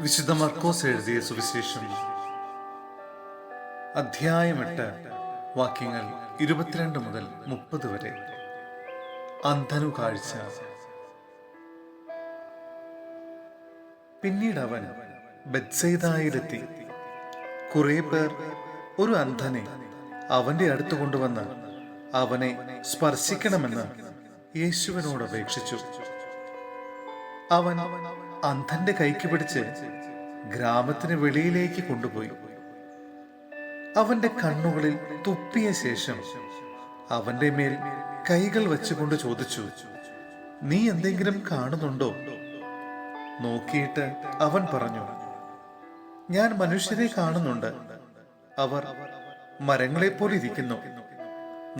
വിശുദ്ധ മർക്കോസ് എഴുതിയ സുവിശേഷം അധ്യായം 8 വാക്യങ്ങൾ 22 മുതൽ 30 വരെ. അന്ധനു കാഴ്ച. പിന്നീട് അവൻ ബെത്സയിദായിലെത്തി. കുറെ പേർ ഒരു അന്ധനെ അവന്റെ അടുത്ത് കൊണ്ടുവന്ന് അവനെ സ്പർശിക്കണമെന്ന് യേശുവിനോട് അപേക്ഷിച്ചു. അവൻ അന്ധന്റെ കൈക്ക് പിടിച്ച് ഗ്രാമത്തിന് വെളിയിലേക്ക് കൊണ്ടുപോയി. അവന്റെ കണ്ണുകളിൽ തുപ്പിയ ശേഷം അവന്റെ മേൽ കൈകൾ വെച്ചുകൊണ്ട് ചോദിച്ചു, നീ എന്തെങ്കിലും കാണുന്നുണ്ടോ? നോക്കിയിട്ട് അവൻ പറഞ്ഞു, ഞാൻ മനുഷ്യരെ കാണുന്നുണ്ട്. അവർ മരങ്ങളെപ്പോലെ ഇരിക്കുന്നു,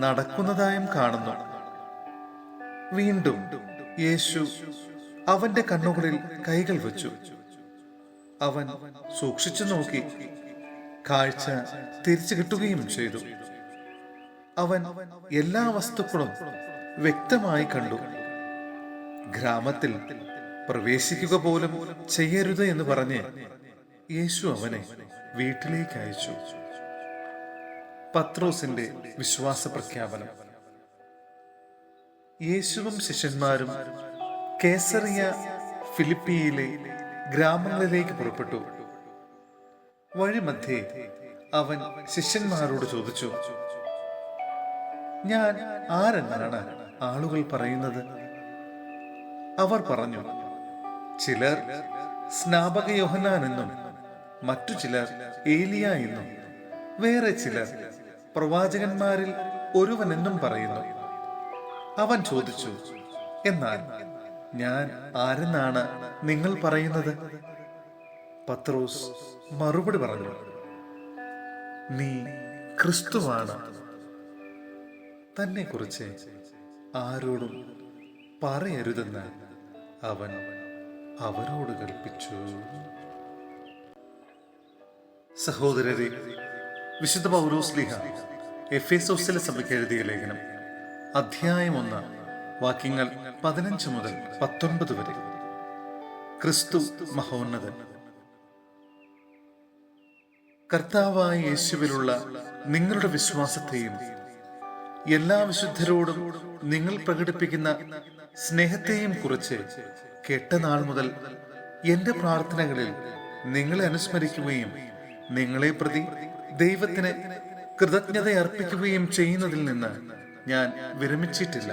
നടക്കുന്നതായും കാണുന്നു. വീണ്ടും യേശു അവന്റെ കണ്ണുകളിൽ കൈകൾ വെച്ചു. അവൻ സൂക്ഷിച്ചു നോക്കി, കാഴ്ച തിരിച്ചു കിട്ടുകയും ചെയ്തു. അവൻ എല്ലാ വസ്തുക്കളും വ്യക്തമായി കണ്ടു. ഗ്രാമത്തിൽ പ്രവേശിക്കുക പോലും ചെയ്യരുത് എന്ന് പറഞ്ഞ് യേശു അവനെ വീട്ടിലേക്ക് അയച്ചു. പത്രോസിന്റെ വിശ്വാസ പ്രഖ്യാപനം. യേശുവും ശിഷ്യന്മാരും കേസറിയ ഫിലിപ്പിയിലെ ഗ്രാമങ്ങളിലേക്ക് പുറപ്പെട്ടു. വഴിമധ്യേ അവൻ ശിഷ്യന്മാരോട് ചോദിച്ചു, ഞാൻ ആരെന്നാണ് ആളുകൾ പറയുന്നത്? അവർ പറഞ്ഞു, ചിലർ സ്നാപക യോഹന്നാൻ എന്നും മറ്റു ചിലർ ഏലിയ എന്നും വേറെ ചിലർ പ്രവാചകന്മാരിൽ ഒരുവൻ എന്നും പറയുന്നു. അവൻ ചോദിച്ചു, എന്നാൽ ഞാൻ ആരെന്നാണ് നിങ്ങൾ പറയുന്നത്? പത്രോസ് മറുപടി പറഞ്ഞു, നീ ക്രിസ്തുവാണ്. തന്നെ കുറിച്ച് ആരോടും പറയരുതെന്ന് അവൻ അവരോട് കൽപ്പിച്ചു. സഹോദരരെ, വിശുദ്ധ പൗലോസ്ലീഹ എഫേസോസിലെ സഭയ്ക്ക് എഴുതിയ ലേഖനം അധ്യായം 1 വാക്യങ്ങൾ 15 മുതൽ 19 വരെ. ക്രിസ്തു മഹോന്നതൻ. കർത്താവായ യേശുവിലുള്ള നിങ്ങളുടെ വിശ്വാസത്തെയും എല്ലാ വിശുദ്ധരോടും നിങ്ങൾ പ്രകടിപ്പിക്കുന്ന സ്നേഹത്തെയും കുറിച്ച് കേട്ട നാൾ മുതൽ എന്റെ പ്രാർത്ഥനകളിൽ നിങ്ങളെ അനുസ്മരിക്കുകയും നിങ്ങളെ പ്രതി ദൈവത്തിന് കൃതജ്ഞത അർപ്പിക്കുകയും ചെയ്യുന്നതിൽ നിന്ന് ഞാൻ വിരമിച്ചിട്ടില്ല.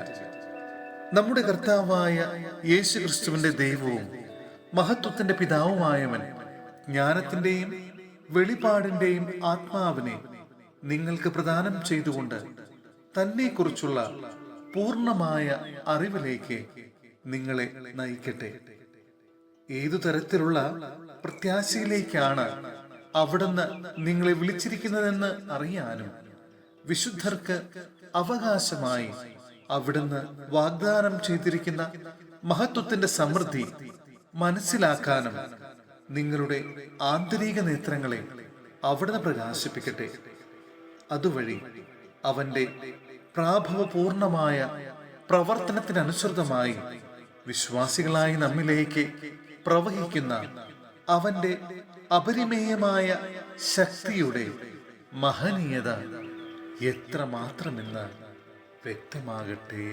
നമ്മുടെ കർത്താവായ യേശു ക്രിസ്തുവിന്റെ ദൈവവും മഹത്വത്തിന്റെ പിതാവുമായവൻ ജ്ഞാനത്തിന്റെയും വെളിപാടിന്റെയും ആത്മാവിനെ നിങ്ങൾക്ക് പ്രദാനം ചെയ്തുകൊണ്ട് തന്നെ കുറിച്ചുള്ള പൂർണ്ണമായ അറിവിലേക്ക് നിങ്ങളെ നയിക്കട്ടെ. ഏതു തരത്തിലുള്ള പ്രത്യാശയിലേക്കാണ് അവിടുന്ന് നിങ്ങളെ വിളിച്ചിരിക്കുന്നതെന്ന് അറിയാനും വിശുദ്ധർക്ക് അവകാശമായി അവിടുന്ന് വാഗ്ദാനം ചെയ്തിരിക്കുന്ന മഹത്വത്തിന്റെ സമൃദ്ധി മനസ്സിലാക്കാനും നിങ്ങളുടെ ആന്തരിക നേത്രങ്ങളെ അവിടുന്ന് പ്രകാശിപ്പിക്കട്ടെ. അതുവഴി അവന്റെ പ്രാഭവപൂർണമായ പ്രവർത്തനത്തിനനുസൃതമായി വിശ്വാസികളായി നമ്മിലേക്ക് പ്രവഹിക്കുന്ന അവന്റെ അപരിമേയമായ ശക്തിയുടെ മഹനീയത എത്രമാത്രമെന്ന് വ്യക്തമാകട്ടെ.